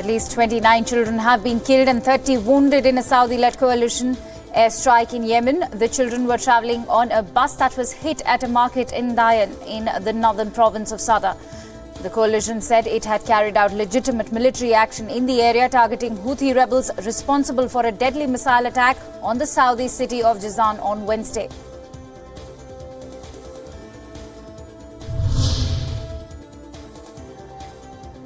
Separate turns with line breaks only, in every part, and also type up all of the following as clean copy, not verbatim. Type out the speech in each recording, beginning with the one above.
At least 29 children have been killed and 30 wounded in a Saudi-led coalition airstrike in Yemen. The children were travelling on a bus that was hit at a market in WION in the northern province of Sada. The coalition said it had carried out legitimate military action in the area, targeting Houthi rebels responsible for a deadly missile attack on the Saudi city of Jazan on Wednesday.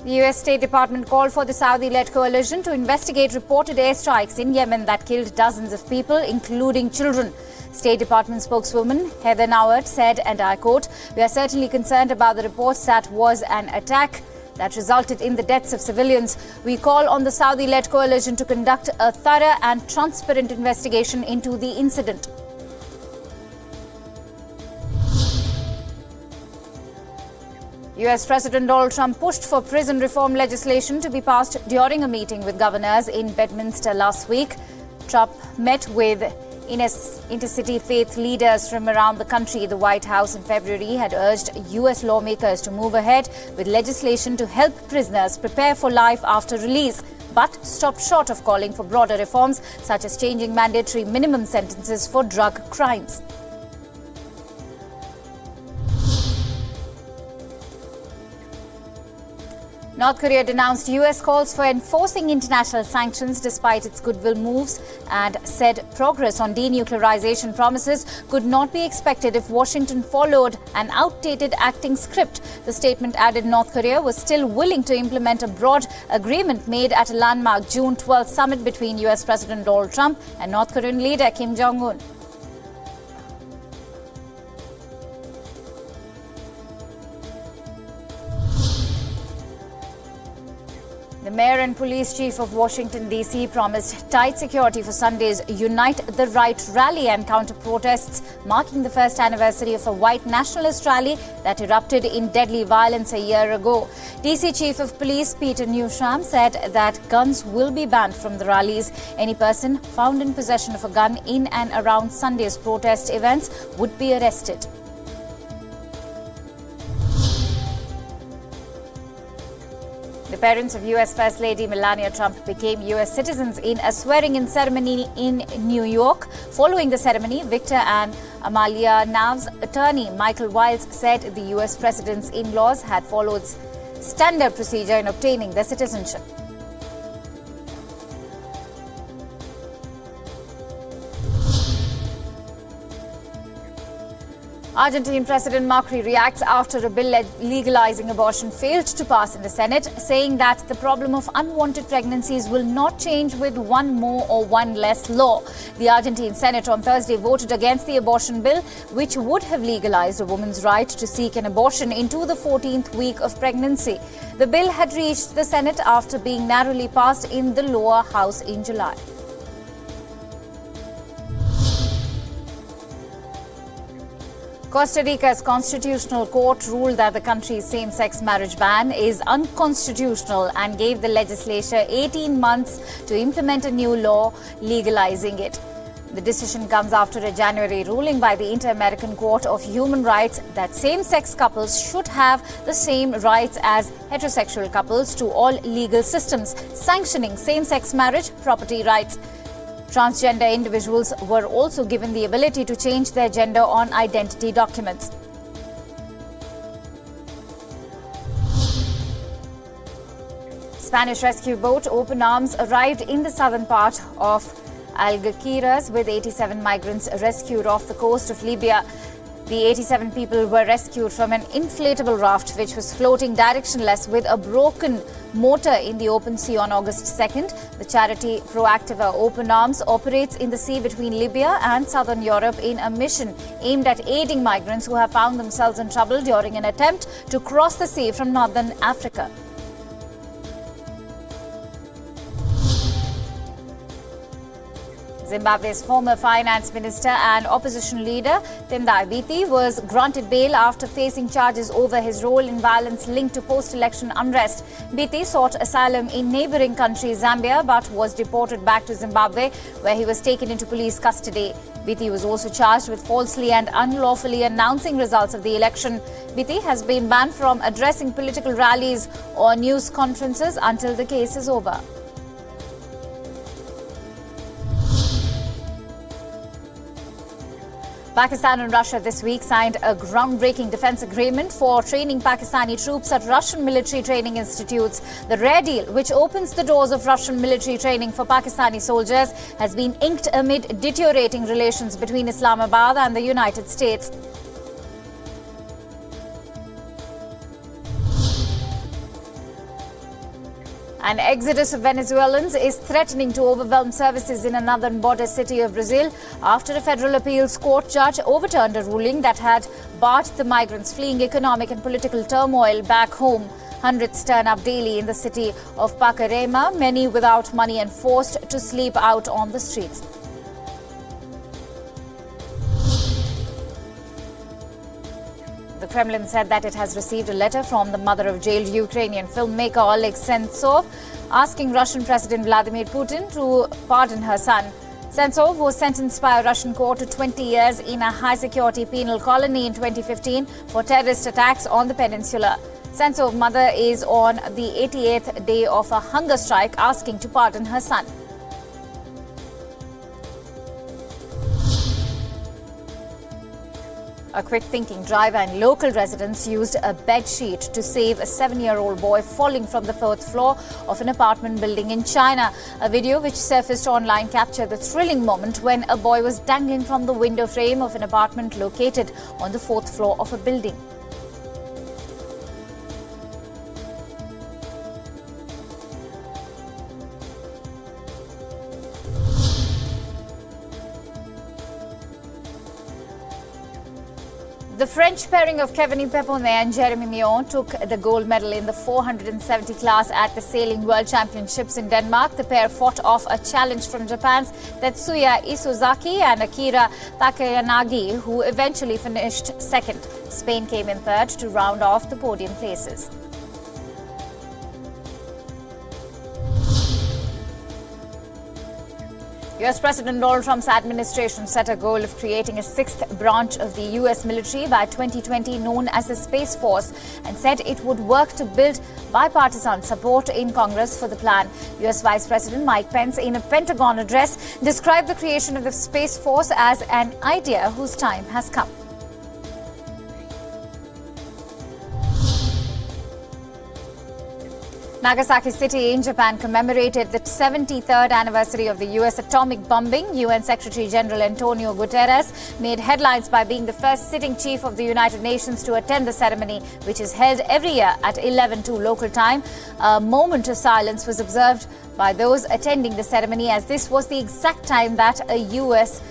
The US State Department called for the Saudi-led coalition to investigate reported airstrikes in Yemen that killed dozens of people, including children. State Department spokeswoman Heather Nauert said, and I quote, "We are certainly concerned about the reports that was an attack that resulted in the deaths of civilians. We call on the Saudi-led coalition to conduct a thorough and transparent investigation into the incident." US President Donald Trump pushed for prison reform legislation to be passed during a meeting with governors in Bedminster last week. Trump met with intercity faith leaders from around the country. The White House in February had urged US lawmakers to move ahead with legislation to help prisoners prepare for life after release, but stopped short of calling for broader reforms such as changing mandatory minimum sentences for drug crimes. North Korea denounced US calls for enforcing international sanctions despite its goodwill moves and said progress on denuclearization promises could not be expected if Washington followed an outdated acting script. The statement added North Korea was still willing to implement a broad agreement made at a landmark June 12 summit between US President Donald Trump and North Korean leader Kim Jong-un. The mayor and police chief of Washington, D.C. promised tight security for Sunday's Unite the Right rally and counter-protests, marking the first anniversary of a white nationalist rally that erupted in deadly violence a year ago. D.C. Chief of Police Peter Newsham said that guns will be banned from the rallies. Any person found in possession of a gun in and around Sunday's protest events would be arrested. The parents of US First Lady Melania Trump became US citizens in a swearing-in ceremony in New York. Following the ceremony, Victor and Amalia Nav's attorney Michael Wiles said the US president's in-laws had followed standard procedure in obtaining their citizenship. Argentine President Macri reacts after a bill legalizing abortion failed to pass in the Senate, saying that the problem of unwanted pregnancies will not change with one more or one less law. The Argentine Senate on Thursday voted against the abortion bill, which would have legalized a woman's right to seek an abortion into the 14th week of pregnancy. The bill had reached the Senate after being narrowly passed in the lower house in July. Costa Rica's constitutional court ruled that the country's same-sex marriage ban is unconstitutional and gave the legislature 18 months to implement a new law legalizing it. The decision comes after a January ruling by the Inter-American Court of Human Rights that same-sex couples should have the same rights as heterosexual couples to all legal systems, sanctioning same-sex marriage property rights. Transgender individuals were also given the ability to change their gender on identity documents. Spanish rescue boat Open Arms arrived in the southern part of Algeciras with 87 migrants rescued off the coast of Libya. The 87 people were rescued from an inflatable raft which was floating directionless with a broken motor in the open sea on August 2nd. The charity Proactiva Open Arms operates in the sea between Libya and southern Europe in a mission aimed at aiding migrants who have found themselves in trouble during an attempt to cross the sea from northern Africa. Zimbabwe's former finance minister and opposition leader Tendai Biti was granted bail after facing charges over his role in violence linked to post-election unrest. Biti sought asylum in neighbouring country Zambia but was deported back to Zimbabwe, where he was taken into police custody. Biti was also charged with falsely and unlawfully announcing results of the election. Biti has been banned from addressing political rallies or news conferences until the case is over. Pakistan and Russia this week signed a groundbreaking defence agreement for training Pakistani troops at Russian military training institutes. The rare deal, which opens the doors of Russian military training for Pakistani soldiers, has been inked amid deteriorating relations between Islamabad and the United States. An exodus of Venezuelans is threatening to overwhelm services in a northern border city of Brazil after a federal appeals court judge overturned a ruling that had barred the migrants fleeing economic and political turmoil back home. Hundreds turn up daily in the city of Pacaraima, many without money and forced to sleep out on the streets. The Kremlin said that it has received a letter from the mother of jailed Ukrainian filmmaker Oleg Sentsov asking Russian President Vladimir Putin to pardon her son. Sentsov was sentenced by a Russian court to 20 years in a high-security penal colony in 2015 for terrorist attacks on the peninsula. Sentsov's mother is on the 88th day of a hunger strike asking to pardon her son. A quick-thinking driver and local residents used a bedsheet to save a 7-year-old boy falling from the 4th floor of an apartment building in China. A video which surfaced online captured the thrilling moment when a boy was dangling from the window frame of an apartment located on the 4th floor of a building. The French pairing of Kevin Peponet and Jeremy Mion took the gold medal in the 470 class at the Sailing World Championships in Denmark. The pair fought off a challenge from Japan's Tetsuya Isozaki and Akira Takayanagi, who eventually finished second. Spain came in third to round off the podium places. US President Donald Trump's administration set a goal of creating a 6th branch of the US military by 2020 known as the Space Force and said it would work to build bipartisan support in Congress for the plan. US Vice President Mike Pence, in a Pentagon address, described the creation of the Space Force as an idea whose time has come. Nagasaki City in Japan commemorated the 73rd anniversary of the US atomic bombing. UN Secretary General Antonio Guterres made headlines by being the first sitting chief of the United Nations to attend the ceremony, which is held every year at 11:02 local time. A moment of silence was observed by those attending the ceremony, as this was the exact time that a US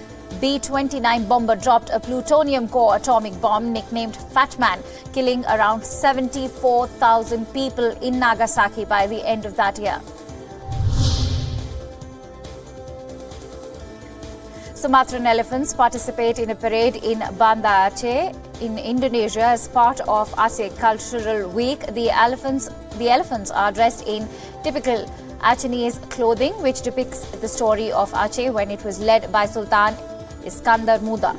B-29 bomber dropped a plutonium core atomic bomb nicknamed Fat Man, killing around 74,000 people in Nagasaki by the end of that year. Sumatran elephants participate in a parade in Banda Aceh in Indonesia as part of Aceh Cultural Week. The elephants are dressed in typical Achenese clothing, which depicts the story of Aceh when it was led by Sultan Iskandar Muda.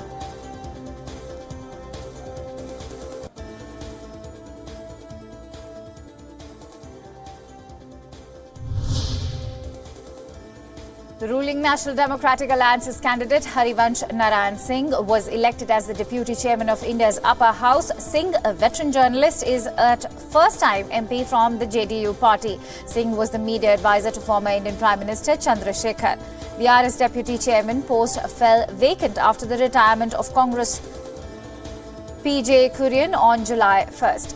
The ruling National Democratic Alliance's candidate Harivansh Narayan Singh was elected as the Deputy Chairman of India's Upper House. Singh, a veteran journalist, is a first-time MP from the JDU party. Singh was the media advisor to former Indian Prime Minister Chandrasekhar. The RS Deputy Chairman post fell vacant after the retirement of Congress PJ Kurian on July 1st.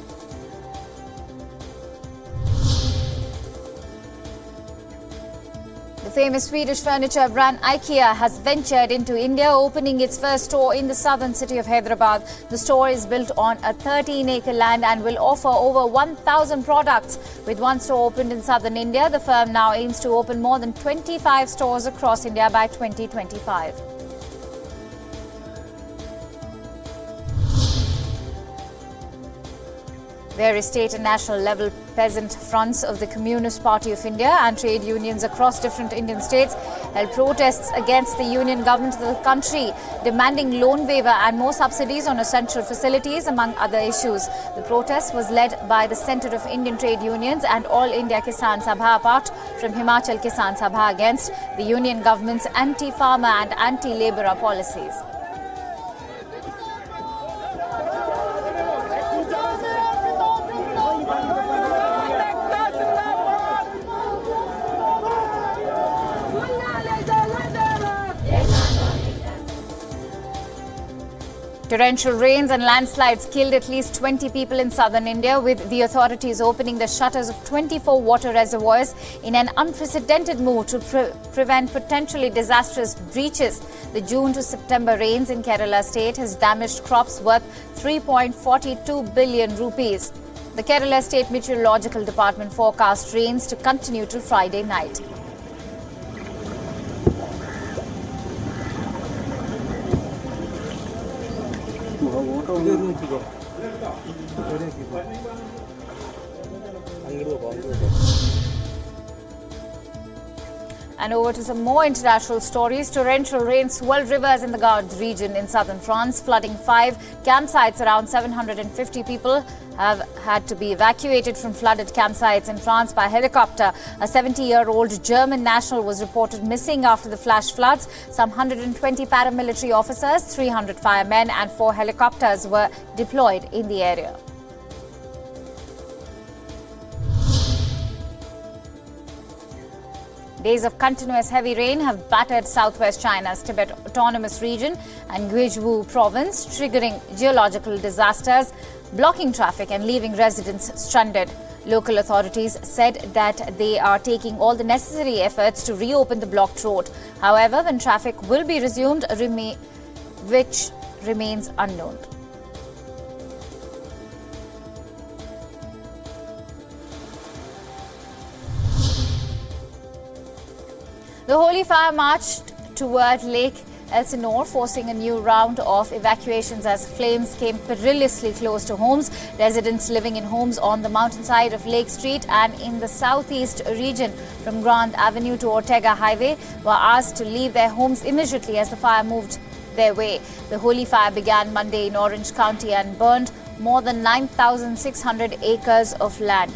The The famous Swedish furniture brand IKEA has ventured into India, opening its first store in the southern city of Hyderabad. The store is built on a 13-acre land and will offer over 1,000 products. With one store opened in southern India, the firm now aims to open more than 25 stores across India by 2025. Various state and national level peasant fronts of the Communist Party of India and trade unions across different Indian states held protests against the union government of the country, demanding loan waiver and more subsidies on essential facilities, among other issues. The protest was led by the Centre of Indian Trade Unions and All India Kisan Sabha, apart from Himachal Kisan Sabha, against the union government's anti-farmer and anti-labourer policies. Torrential rains and landslides killed at least 20 people in southern India, with the authorities opening the shutters of 24 water reservoirs in an unprecedented move to prevent potentially disastrous breaches. The June to September rains in Kerala state has damaged crops worth 3.42 billion rupees. The Kerala State Meteorological Department forecast rains to continue till Friday night. And over to some more international stories. Torrential rain swelled rivers in the Gard region in southern France, flooding 5 campsites. Around 750 people have had to be evacuated from flooded campsites in France by helicopter. A 70-year-old German national was reported missing after the flash floods. Some 120 paramilitary officers, 300 firemen and 4 helicopters were deployed in the area. Days of continuous heavy rain have battered southwest China's Tibet Autonomous Region and Guizhou province, triggering geological disasters, blocking traffic and leaving residents stranded. Local authorities said that they are taking all the necessary efforts to reopen the blocked road. However, when traffic will be resumed, which remains unknown. The Holy Fire marched toward Lake Elsinore, forcing a new round of evacuations as flames came perilously close to homes. Residents living in homes on the mountainside of Lake Street and in the southeast region from Grand Avenue to Ortega Highway were asked to leave their homes immediately as the fire moved their way. The Holy Fire began Monday in Orange County and burned more than 9,600 acres of land.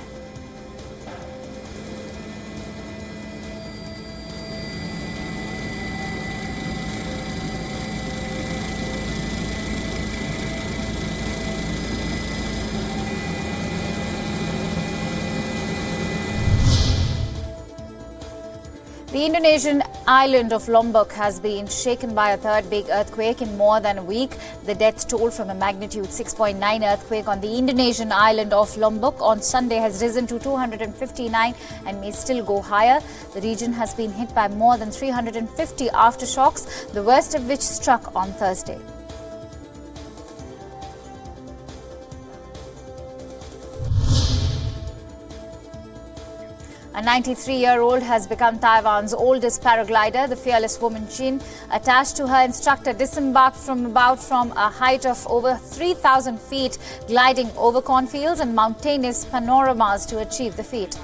The Indonesian island of Lombok has been shaken by a third big earthquake in more than a week. The death toll from a magnitude 6.9 earthquake on the Indonesian island of Lombok on Sunday has risen to 259 and may still go higher. The region has been hit by more than 350 aftershocks, the worst of which struck on Thursday. A 93-year-old has become Taiwan's oldest paraglider. The fearless woman Jin, attached to her instructor, disembarked from a height of over 3,000 feet, gliding over cornfields and mountainous panoramas to achieve the feat.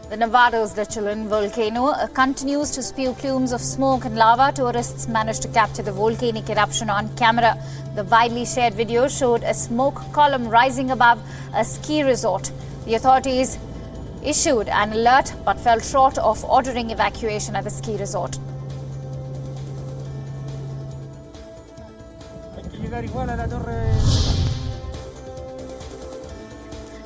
The Nevada's Lechulan volcano continues to spew plumes of smoke and lava. Tourists managed to capture the volcanic eruption on camera. The widely shared video showed a smoke column rising above a ski resort. The authorities issued an alert but fell short of ordering evacuation at the ski resort.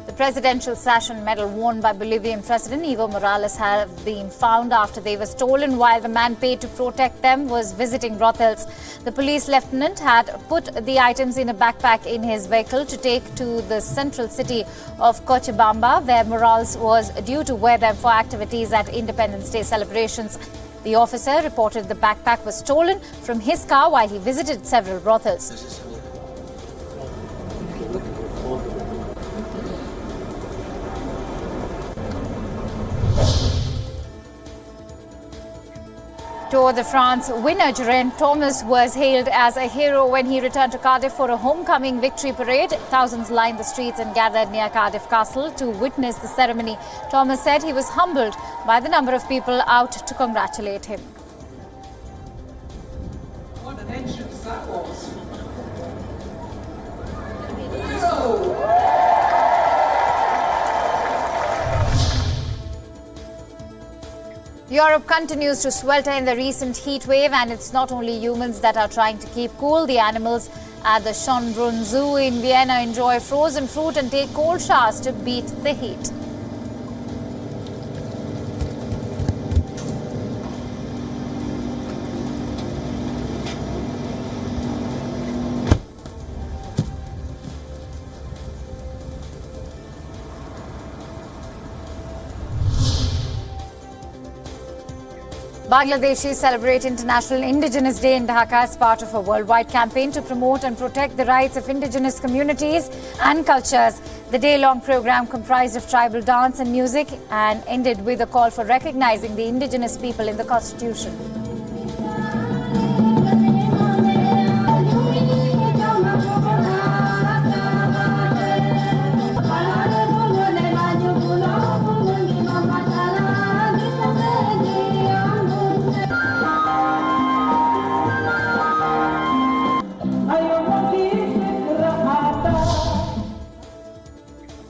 The The presidential sash and medal worn by Bolivian President Evo Morales have been found after they were stolen while the man paid to protect them was visiting brothels. The police lieutenant had put the items in a backpack in his vehicle to take to the central city of Cochabamba, where Morales was due to wear them for activities at Independence Day celebrations. The officer reported the backpack was stolen from his car while he visited several brothels. Tour de France winner Geraint Thomas was hailed as a hero when he returned to Cardiff for a homecoming victory parade. Thousands lined the streets and gathered near Cardiff Castle to witness the ceremony. Thomas said he was humbled by the number of people out to congratulate him.
What an entrance that was!
Europe continues to swelter in the recent heat wave, and it's not only humans that are trying to keep cool. The animals at the Schönbrunn Zoo in Vienna enjoy frozen fruit and take cold showers to beat the heat. Bangladeshis celebrate International Indigenous Day in Dhaka as part of a worldwide campaign to promote and protect the rights of indigenous communities and cultures. The day-long program comprised of tribal dance and music and ended with a call for recognizing the indigenous people in the Constitution.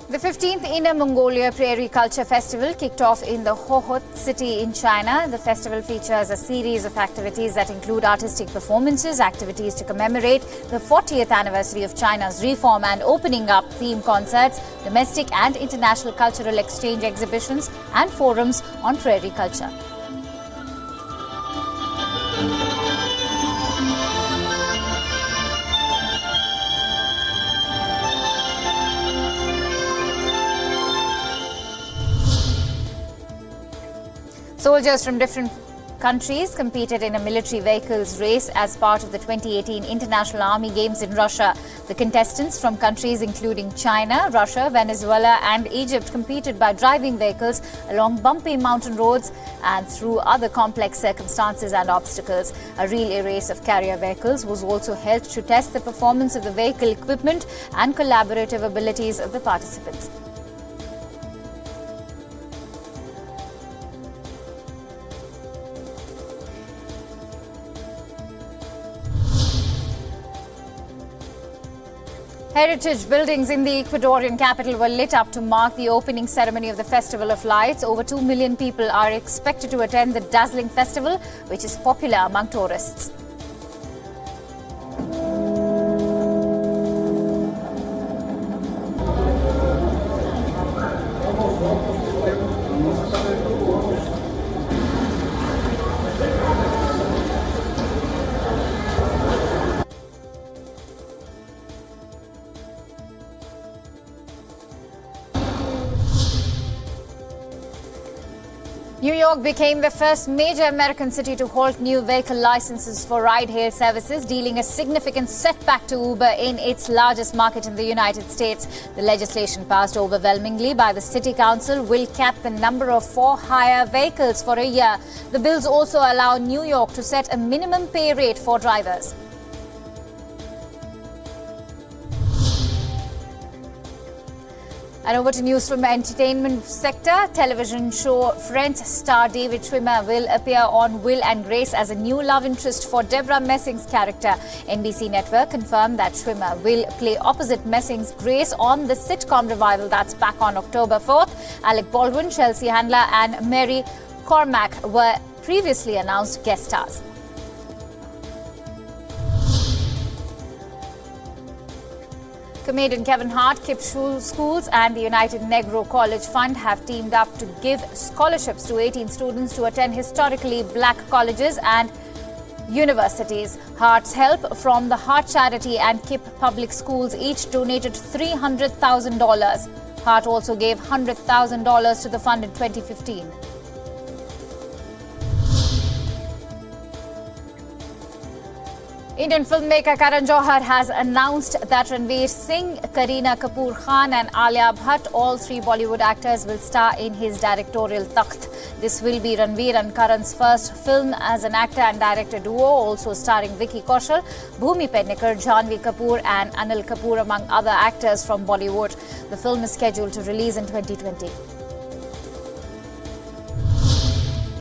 The 15th Inner Mongolia Prairie Culture Festival kicked off in the Hohhot city in China. The festival features a series of activities that include artistic performances, activities to commemorate the 40th anniversary of China's reform, and opening up theme concerts, domestic and international cultural exchange exhibitions and forums on prairie culture. Soldiers from different countries competed in a military vehicles race as part of the 2018 International Army Games in Russia. The contestants from countries including China, Russia, Venezuela and Egypt competed by driving vehicles along bumpy mountain roads and through other complex circumstances and obstacles. A relay race of carrier vehicles was also held to test the performance of the vehicle equipment and collaborative abilities of the participants. Heritage buildings in the Ecuadorian capital were lit up to mark the opening ceremony of the Festival of Lights. Over 2 million people are expected to attend the dazzling festival, which is popular among tourists. New York became the first major American city to halt new vehicle licenses for ride-hail services, dealing a significant setback to Uber in its largest market in the United States. The legislation passed overwhelmingly by the City Council will cap the number of for-hire vehicles for a year. The bills also allow New York to set a minimum pay rate for drivers. And over to news from the entertainment sector. Television show Friends star David Schwimmer will appear on Will and Grace as a new love interest for Deborah Messing's character. NBC Network confirmed that Schwimmer will play opposite Messing's Grace on the sitcom revival that's back on October 4th. Alec Baldwin, Chelsea Handler and Mary Cormack were previously announced guest stars. Comedian Kevin Hart, Kip Schools and the United Negro College Fund have teamed up to give scholarships to 18 students to attend historically black colleges and universities. Hart's help from the Hart Charity and Kip Public Schools each donated $300,000. Hart also gave $100,000 to the fund in 2015. Indian filmmaker Karan Johar has announced that Ranveer Singh, Kareena Kapoor Khan and Alia Bhatt, all three Bollywood actors, will star in his directorial Takht. This will be Ranveer and Karan's first film as an actor and director duo, also starring Vicky Kaushal, Bhumi Pednekar, Janhvi Kapoor and Anil Kapoor among other actors from Bollywood. The film is scheduled to release in 2020.